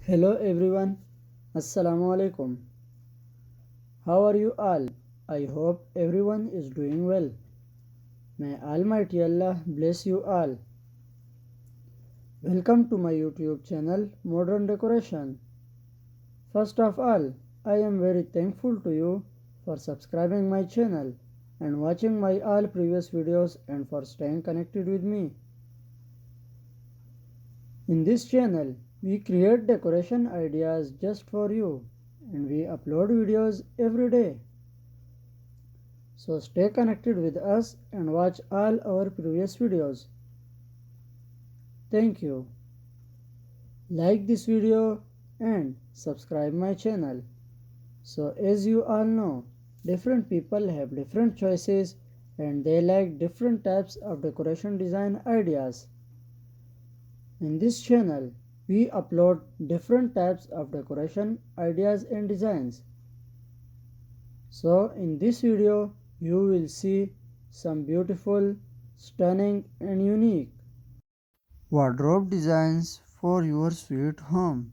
Hello everyone, Assalamu alaikum. How are you all? I hope everyone is doing well. May Almighty Allah bless you all. Welcome to my YouTube channel Modern Decoration. First of all, I am very thankful to you for subscribing my channel and watching my all previous videos and for staying connected with me. In this channel, we create decoration ideas just for you and we upload videos every day. So stay connected with us and watch all our previous videos. Thank you. Like this video and subscribe my channel. So as you all know, different people have different choices and they like different types of decoration design ideas. In this channel, we upload different types of decoration ideas and designs. So in this video, you will see some beautiful, stunning and unique wardrobe designs for your sweet home.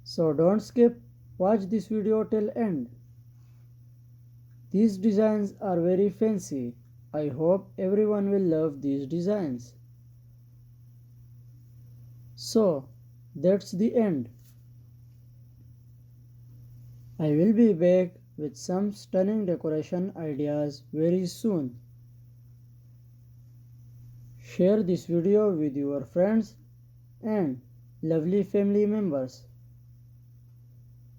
So don't skip, watch this video till end. These designs are very fancy. I hope everyone will love these designs. So that's the end. I will be back with some stunning decoration ideas very soon. Share this video with your friends and lovely family members.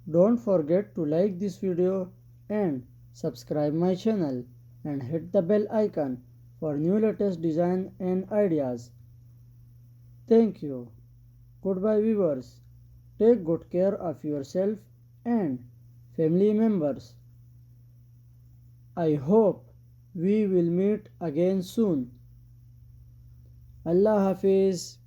Don't forget to like this video and subscribe my channel and hit the bell icon for new latest design and ideas. Thank you. Goodbye viewers. Take good care of yourself and family members. I hope we will meet again soon. Allah Hafiz.